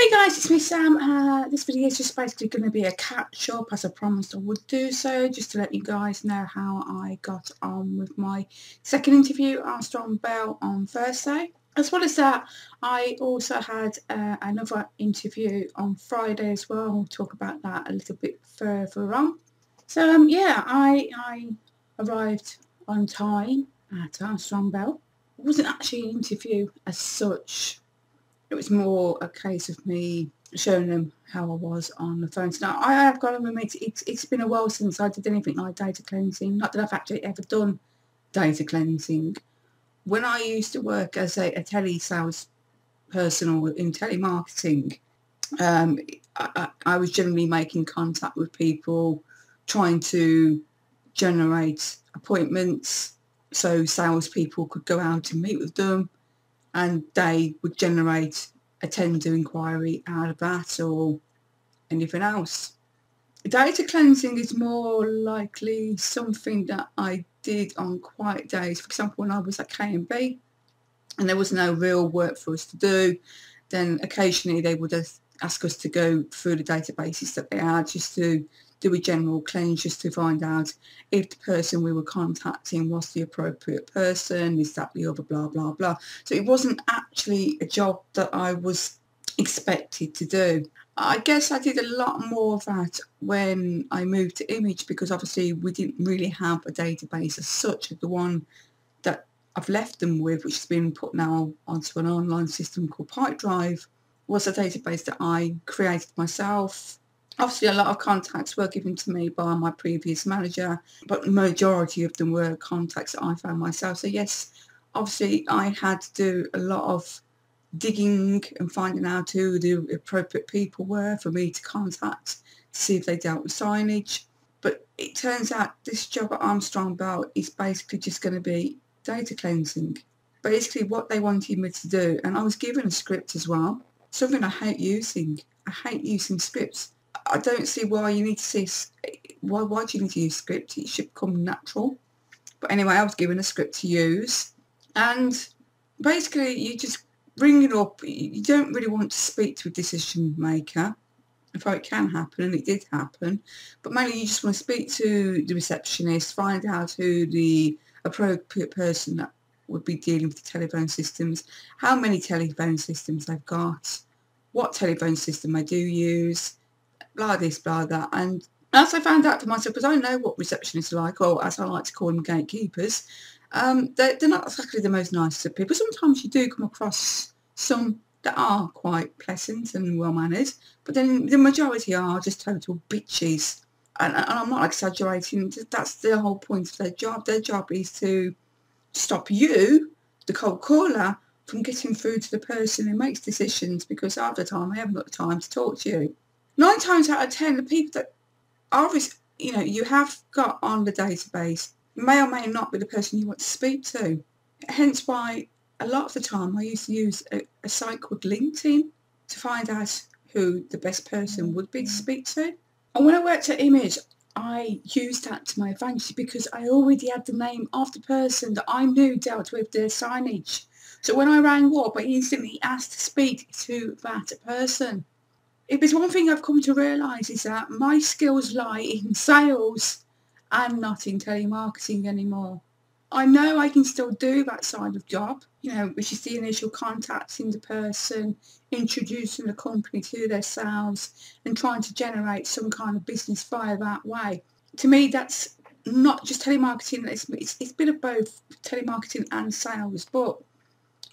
Hey guys, it's me Sam. This video is just basically going to be a catch up, as I promised I would do so, just to let you guys know how I got on with my second interview, Armstrong Bell, on Thursday. As well as that, I also had another interview on Friday as well. We'll talk about that a little bit further on. So yeah, I arrived on time at Armstrong Bell. It wasn't actually an interview as such. It was more a case of me showing them how I was on the phone. So now I have got to admit, it's been a while since I did anything like data cleansing. Not that I've actually ever done data cleansing. When I used to work as a telesales person or in telemarketing, I was generally making contact with people, trying to generate appointments so salespeople could go out and meet with them, and they would generate a tender inquiry out of that or anything else. Data cleansing is more likely something that I did on quiet days. For example, when I was at K&B and there was no real work for us to do, then occasionally they would ask us to go through the databases that they had just to do a general cleanse, just to find out if the person we were contacting was the appropriate person, is that the other, blah, blah, blah. So it wasn't actually a job that I was expected to do. I guess I did a lot more of that when I moved to Image, because obviously we didn't really have a database as such. The one that I've left them with, which has been put now onto an online system called Pipedrive, was a database that I created myself. Obviously, a lot of contacts were given to me by my previous manager, but the majority of them were contacts that I found myself. So yes, obviously I had to do a lot of digging and finding out who the appropriate people were for me to contact to see if they dealt with signage. But it turns out this job at Armstrong Bell is basically just going to be data cleansing. Basically what they wanted me to do, and I was given a script as well, something I hate using. I hate using scripts. I don't see why you need to see, why do you need to use script? It should come natural. But anyway, I was given a script to use, and basically you just bring it up. You don't really want to speak to a decision maker, although it can happen, and it did happen, but mainly you just want to speak to the receptionist, find out who the appropriate person that would be dealing with the telephone systems, how many telephone systems they've got, what telephone system they do use, blah this, blah that. And as I found out for myself, because I know what receptionists are like, or as I like to call them, gatekeepers, they're not exactly the most nice of people. Sometimes you do come across some that are quite pleasant and well-mannered, but then the majority are just total bitches. And I'm not exaggerating, that's the whole point of their job. Their job is to stop you, the cold caller, from getting through to the person who makes decisions, because half the time I haven't got the time to talk to you. 9 times out of 10, the people that are, you have got on the database may or may not be the person you want to speak to. Hence why a lot of the time I used to use a site called LinkedIn to find out who the best person would be to speak to. And when I worked at Image, I used that to my advantage because I already had the name of the person that I knew dealt with their signage. So when I rang up, I instantly asked to speak to that person. If there's one thing I've come to realise, is that my skills lie in sales and not in telemarketing anymore. I know I can still do that side of job, which is the initial contacting the person, introducing the company to their sales and trying to generate some kind of business via that way. To me, that's not just telemarketing, it's a bit of both telemarketing and sales, but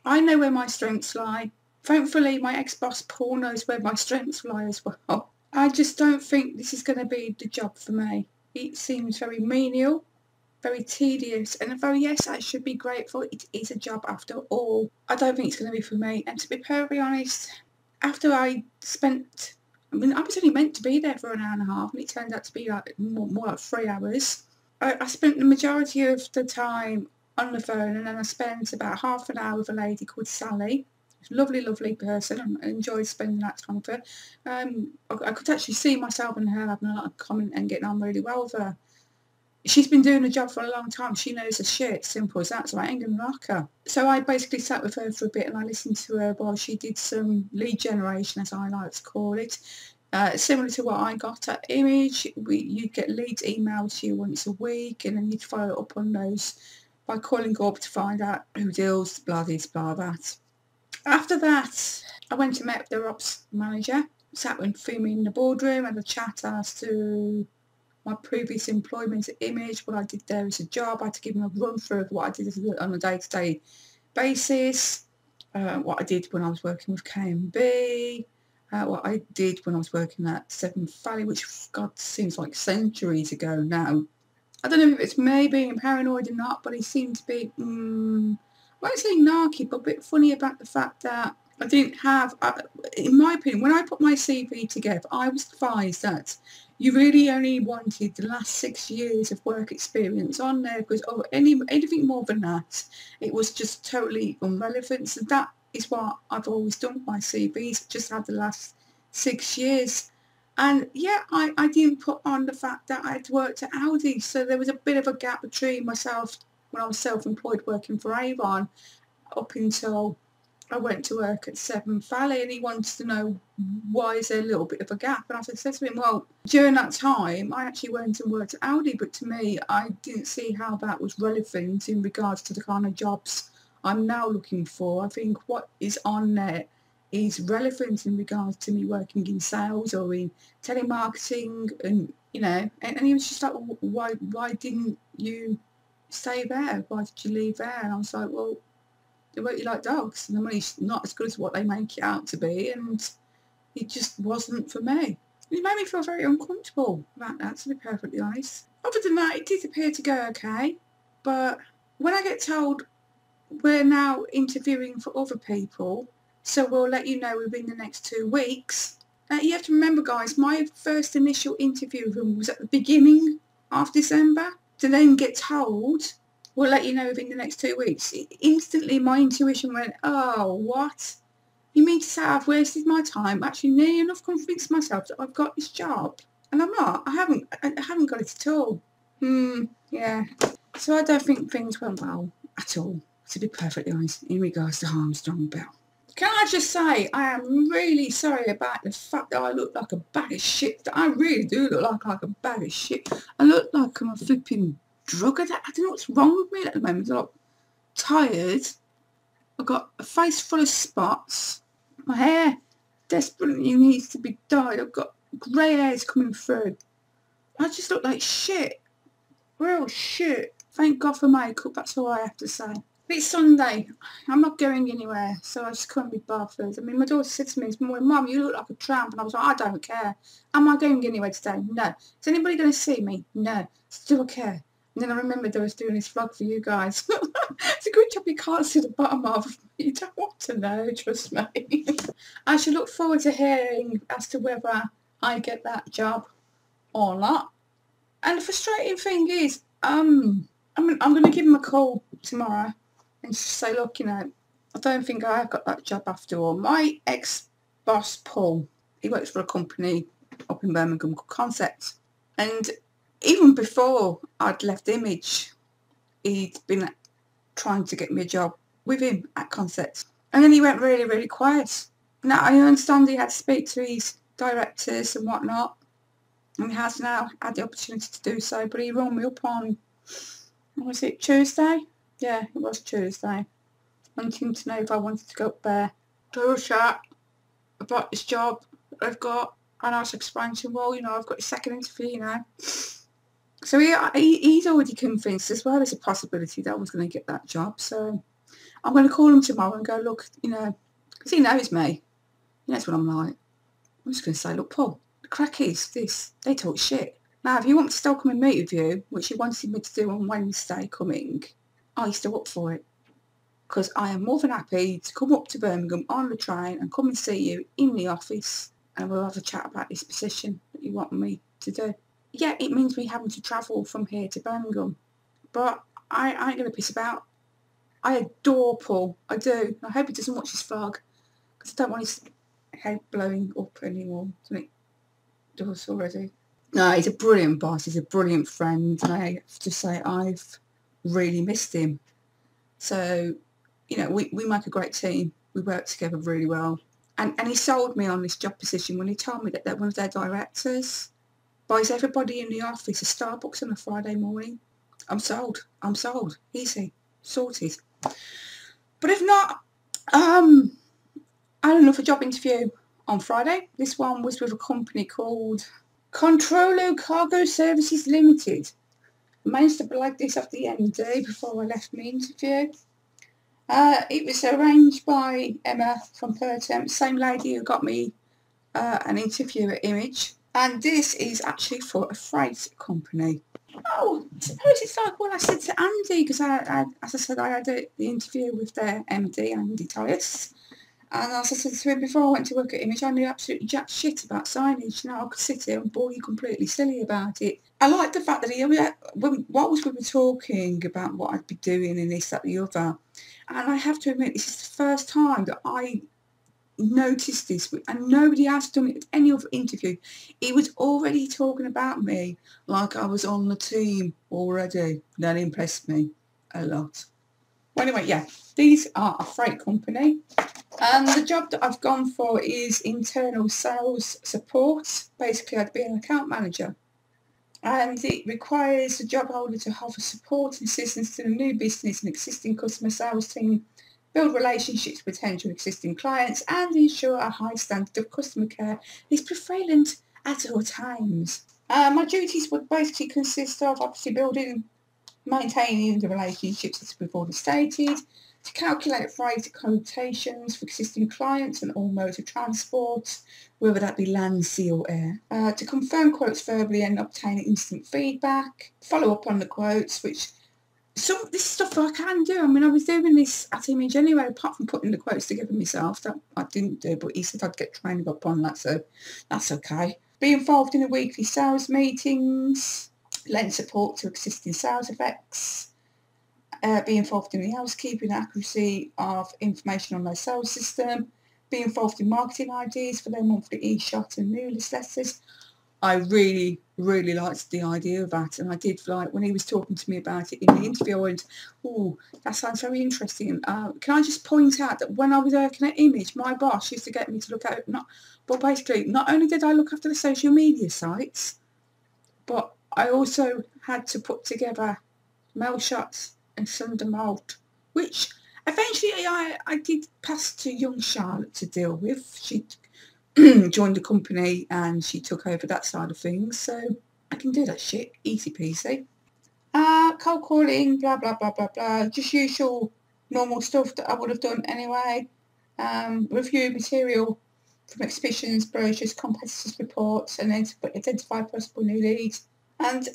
I know where my strengths lie. Thankfully, my ex-boss Paul knows where my strengths lie as well. I just don't think this is going to be the job for me. It seems very menial, very tedious, and though yes, I should be grateful, it is a job after all. I don't think it's going to be for me. And to be perfectly honest, after I was only meant to be there for an hour and a half, and it turned out to be like more like 3 hours. I spent the majority of the time on the phone, and then I spent about half an hour with a lady called Sally. Lovely, lovely person. I enjoyed spending that time with her. I could actually see myself and her having a lot of comment and getting on really well with her. she's been doing the job for a long time. She knows the shit. Simple as that. So I ain't going to knock her. So I basically sat with her for a bit and I listened to her while she did some lead generation, as I like to call it. Similar to what I got at Image, you'd get leads emailed to you once a week, and then you'd follow up on those by calling up to find out who deals, blah this, blah that. After that, I went and met with their ops manager, sat with me in the boardroom, had a chat as to my previous employment at Image, what I did there as a job. I had to give him a run through of what I did on a day-to-day basis, what I did when I was working with KMB, what I did when I was working at Seven Valley, which, God, seems like centuries ago now. I don't know if it's me being paranoid or not, but he seemed to be, I won't say narky, but a bit funny about the fact that I didn't have, in my opinion, when I put my CV together, I was advised that you really only wanted the last 6 years of work experience on there, because anything more than that, it was just totally irrelevant. So that is what I've always done with my CVs, just had the last 6 years. And yeah, I didn't put on the fact that I'd worked at Audi, so there was a bit of a gap between myself when I was self-employed working for Avon up until I went to work at Seven Valley, and he wanted to know why is there a little bit of a gap. And I said to him, well, during that time I actually went and worked at Audi, but to me I didn't see how that was relevant in regards to the kind of jobs I'm now looking for. I think what is on there is relevant in regards to me working in sales or in telemarketing, and you know, and he was just like, well, why didn't you stay there? Why did you leave there? And I was like, well, they work you like dogs, and the money's not as good as what they make it out to be, and it just wasn't for me. It made me feel very uncomfortable about that, to be perfectly honest. Other than that, it did appear to go okay, but when I get told we're now interviewing for other people, so we'll let you know within the next 2 weeks. You have to remember, guys, my first initial interview with them was at the beginning of December. To then get told, we'll let you know within the next 2 weeks. Instantly, my intuition went, oh, what? You mean to say I've wasted my time actually nearly enough convinced myself that I've got this job? And I'm not. I haven't got it at all. Yeah. So I don't think things went well at all, to be perfectly honest, in regards to Armstrong Bell. Can I just say, I am really sorry about the fact that I look like a bag of shit. I really do look like a bag of shit. I look like I'm a flipping drug addict. I don't know what's wrong with me at the moment. I'm like tired. I've got a face full of spots. My hair desperately needs to be dyed. I've got grey hairs coming through. I just look like shit. Real shit. Thank God for makeup, that's all I have to say. It's Sunday. I'm not going anywhere, so I just couldn't be bothered. I mean, my daughter said to me this morning, Mum, you look like a tramp. And I was like, I don't care. Am I going anywhere today? No. Is anybody going to see me? No. Still care. And then I remembered I was doing this vlog for you guys. It's a good job you can't see the bottom of. You don't want to know, trust me. I should look forward to hearing as to whether I get that job or not. And the frustrating thing is, I'm going to give him a call tomorrow and just say, look, you know, I don't think I've got that job after all. My ex-boss, Paul, he works for a company up in Birmingham called Concept. And even before I'd left Image, he'd been trying to get me a job with him at Concept. And then he went really, really quiet. Now, I understand he had to speak to his directors and whatnot, and he has now had the opportunity to do so, but he rang me up on, was it Tuesday? Yeah, it was Tuesday, wanting to know if I wanted to go up there, do a chat about this job that I've got, and I was explaining to him, well, you know, I've got a second interview, you know. So he's already convinced as well there's a possibility that I was going to get that job, so I'm going to call him tomorrow and go, look, you know, because he knows me, he knows what I'm like. I'm just going to say, look, Paul, the crack is this, they talk shit. Now, if you want me to still come and meet with you, which you wanted me to do on Wednesday coming, are you still up for it? Because I am more than happy to come up to Birmingham on the train and come and see you in the office, and we'll have a chat about this position that you want me to do. Yeah, it means me having to travel from here to Birmingham, but I ain't going to piss about. I adore Paul, I do. I hope he doesn't watch his vlog, because I don't want his head blowing up anymore, doesn't it? Does already. No, he's a brilliant boss. He's a brilliant friend. And I have to say, I've really missed him. So, you know, we make a great team. We work together really well. And he sold me on this job position when he told me that they're one of their directors buys everybody in the office a Starbucks on a Friday morning. I'm sold. I'm sold. Easy. Sorted. But if not, I had another job interview on Friday. This one was with a company called Controlo Cargo Services Limited. I managed to blag this off the MD before I left my interview. It was arranged by Emma from Pertemps, same lady who got me an interview at Image. And this is actually for a freight company. Oh, suppose it's like what I said to Andy, because as I said, I had the interview with their MD, Andy Tyus. And as I said to him before I went to work at Image, I knew absolutely jack shit about signage. You know, I could sit here and bore you completely silly about it. I like the fact that whilst we were talking about what I'd be doing and this, that, the other, and I have to admit, this is the first time that I noticed this, and nobody has done it at any other interview. He was already talking about me like I was on the team already. That impressed me a lot. Well, anyway, yeah, these are a freight company, and the job that I've gone for is internal sales support. Basically, I'd be an account manager, and it requires the job holder to offer support and assistance to the new business and existing customer sales team, build relationships with potential existing clients, and ensure a high standard of customer care is prevalent at all times. My duties would basically consist of obviously maintaining the relationships as we've already stated, to calculate freight quotations for existing clients and all modes of transport, whether that be land, sea or air, to confirm quotes verbally and obtain instant feedback, follow up on the quotes, which this stuff I can do. I mean, I was doing this at Image anyway, apart from putting the quotes together myself. That I didn't do, but he said I'd get training up on that, so that's okay. Be involved in the weekly sales meetings, lend support to existing sales effects, be involved in the housekeeping accuracy of information on their sales system, be involved in marketing ideas for their monthly e-shot and newsletters. I really, really liked the idea of that, and I did like when he was talking to me about it in the interview. I went, "Oh, that sounds very interesting." Can I just point out that when I was working at Image, my boss used to get me to look at not only did I look after the social media sites, but I also had to put together mail shots and send them out, which eventually I did pass to young Charlotte to deal with. She joined the company and she took over that side of things, so I can do that shit easy peasy. Cold calling, blah blah blah blah blah, just usual normal stuff that I would have done anyway. Review material from exhibitions, brochures, competitors reports, and then identify possible new leads, and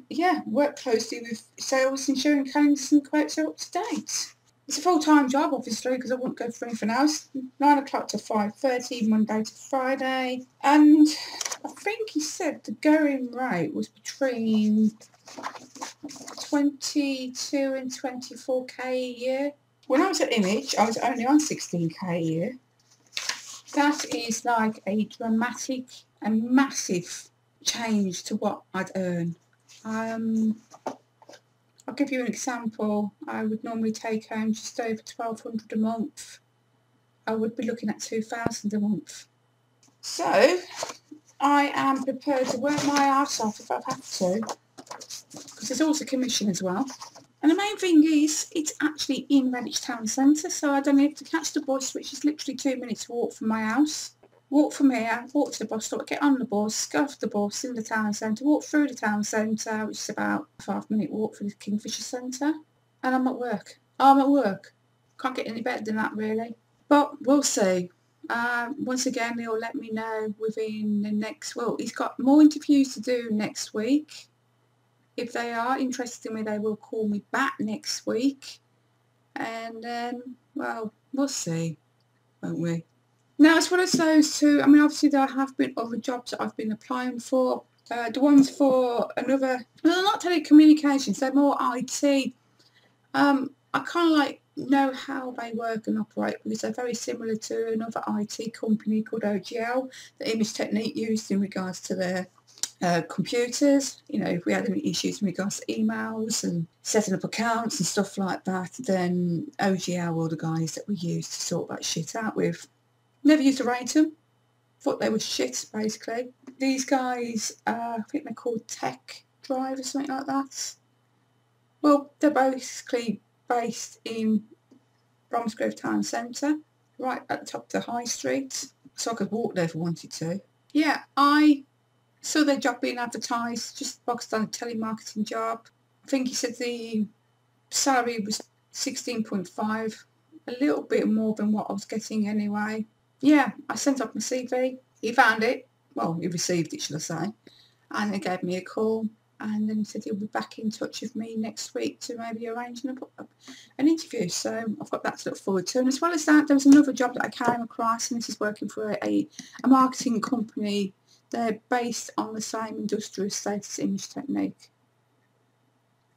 yeah, work closely with sales, ensuring calendars and quotes are up to date. It's a full-time job, obviously, because I wouldn't go for anything else. 9 o'clock to 5:30, Monday to Friday. And I think he said the going rate was between 22 and 24k a year. When I was at Image, I was only on 16k a year. That is like a dramatic and massive change to what I'd earn. I'll give you an example. I would normally take home just over 1,200 a month. I would be looking at 2,000 a month. So I am prepared to work my arse off if I have to, because there's also commission as well. And the main thing is, it's actually in Redditch Town Centre, so I don't have to catch the bus, which is literally 2 minutes walk from my house. Walk from here, walk to the bus stop, get on the bus, go off the bus in the town centre, walk through the town centre, which is about a 5-minute walk from the Kingfisher Centre, and I'm at work. Can't get any better than that, really. But we'll see. Once again, he'll let me know within the next... Well, he's got more interviews to do next week. If they are interested in me, they will call me back next week. And then, well, we'll see, won't we? Now, as well as those two, I mean, obviously there have been other jobs that I've been applying for. The ones for another, well, not telecommunications, they're more IT. I kind of like know how they work and operate, because they're very similar to another IT company called OGL that Image Technique used in regards to their computers. You know, if we had any issues in regards to emails and setting up accounts and stuff like that, then OGL were the guys that we used to sort that shit out with. Never used to rate them. Thought they were shit, basically. These guys, I think they're called Tech Drive or something like that. Well, they're basically based in Bromsgrove Town Centre, right at the top of the high street, so I could walk there if I wanted to. Yeah, I saw their job being advertised, just boxed on a telemarketing job. I think he said the salary was 16.5, a little bit more than what I was getting anyway. Yeah, I sent off my CV. He found it. Well, he received it, should I say. And he gave me a call. And then he said he'll be back in touch with me next week to maybe arrange an interview. So I've got that to look forward to. And as well as that, there was another job that I came across, and this is working for a marketing company. They're based on the same industrial estate as Image Technique.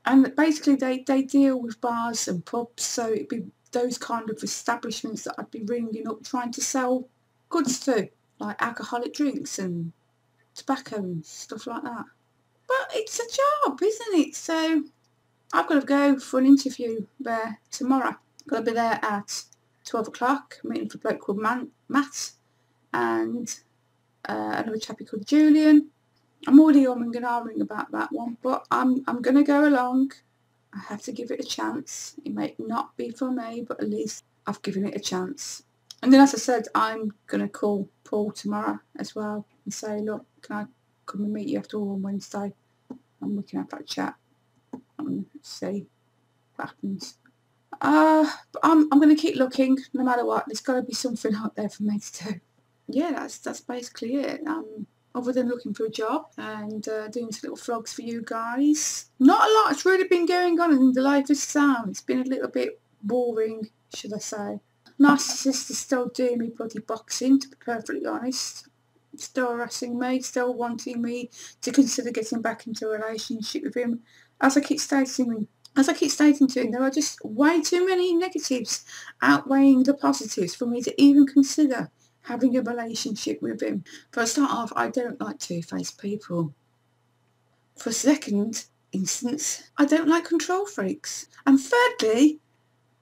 And basically they deal with bars and pubs, so it'd be those kind of establishments that I'd be ringing up trying to sell goods to, like alcoholic drinks and tobacco and stuff like that. But it's a job, isn't it? So I've got to go for an interview there tomorrow. I've got to be there at 12 o'clock, meeting for a bloke called Matt and another chappie called Julian. I'm already umming and ahhing about that one, but I'm going to go along. I have to give it a chance. It may not be for me, but at least I've given it a chance. And then, as I said, I'm going to call Paul tomorrow as well and say, look, can I come and meet you after all on Wednesday? And we can have that chat and see what happens. But I'm going to keep looking no matter what. There's got to be something out there for me to do. Yeah, that's basically it. Other than looking for a job and doing some little vlogs for you guys. Not a lot has really been going on in the life of Sam. It's been a little bit boring, should I say. Narcissist is still doing me bloody boxing, to be perfectly honest. Still harassing me, still wanting me to consider getting back into a relationship with him. As I keep stating to him, there are just way too many negatives outweighing the positives for me to even consider having a relationship with him. For a start off, I don't like two-faced people. For a second instance, I don't like control freaks. And thirdly,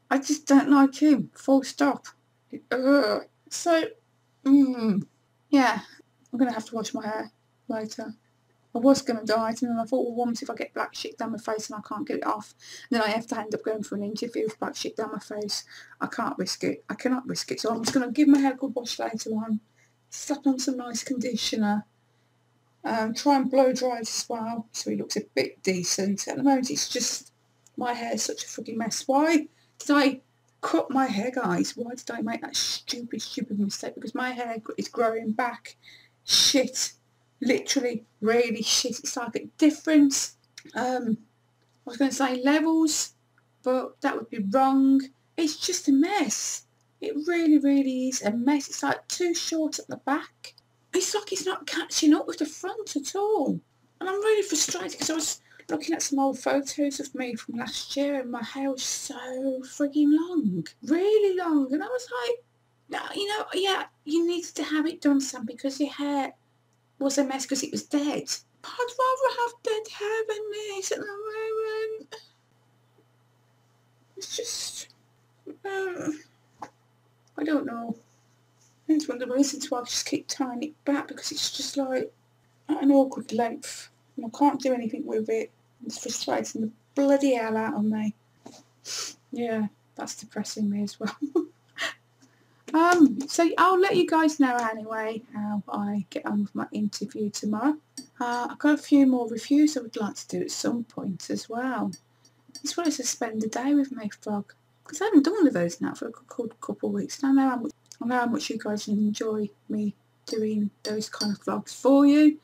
I just don't like him. Full stop. Ugh. So, yeah, I'm going to have to wash my hair later. I was going to dye it, and then I thought, well, once if I get black shit down my face and I can't get it off, then I have to end up going for an interview with black shit down my face. I can't risk it. I cannot risk it. So I'm just going to give my hair a good wash later on, slap on some nice conditioner, try and blow dry it as well, so it looks a bit decent. At the moment, it's just, my hair is such a fucking mess. Why did I cut my hair, guys? Why did I make that stupid mistake? Because my hair is growing back. Shit. Literally really shit. It's like at different I was going to say levels, but that would be wrong. It's just a mess. It really is a mess. It's like too short at the back. It's like it's not catching up with the front at all. And I'm really frustrated because I was looking at some old photos of me from last year and my hair was so frigging long. Really long. And I was like, no, you know, yeah, you needed to have it done, Sam, because your hair was a mess because it was dead. But I'd rather have dead hair than this at the moment. It's just, I don't know. It's one of the reasons why I just keep tying it back, because it's just like at an awkward length and I can't do anything with it. It's frustrating the bloody hell out of me. Yeah, that's depressing me as well. So I'll let you guys know anyway how I get on with my interview tomorrow. I've got a few more reviews I would like to do at some point as well, as well as to spend the day with my vlog, because I haven't done one of those now for a good couple of weeks. And I know how much you guys enjoy me doing those kind of vlogs for you.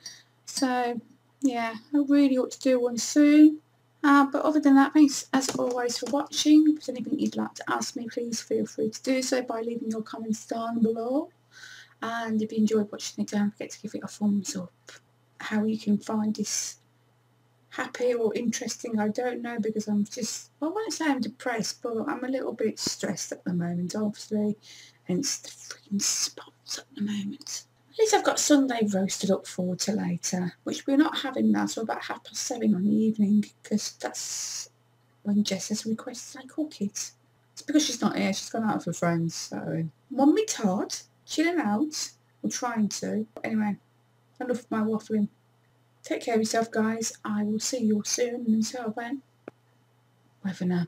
So yeah, I really ought to do one soon. But other than that, thanks as always for watching. If there's anything you'd like to ask me, please feel free to do so by leaving your comments down below. And if you enjoyed watching it, don't forget to give it a thumbs up. How you can find this happy or interesting, I don't know, because I'm just, well, I won't say I'm depressed, but I'm a little bit stressed at the moment, obviously, hence the freaking spots at the moment. At least I've got Sunday roast to look forward to later, which we're not having now till about 7:30 on the evening, because that's when Jess has requested I cook it. It's because she's not here, she's gone out with her friends, so... Mummy Todd, chilling out, or trying to. Anyway, enough of my waffling. Take care of yourself, guys. I will see you all soon, and until then, bye for now.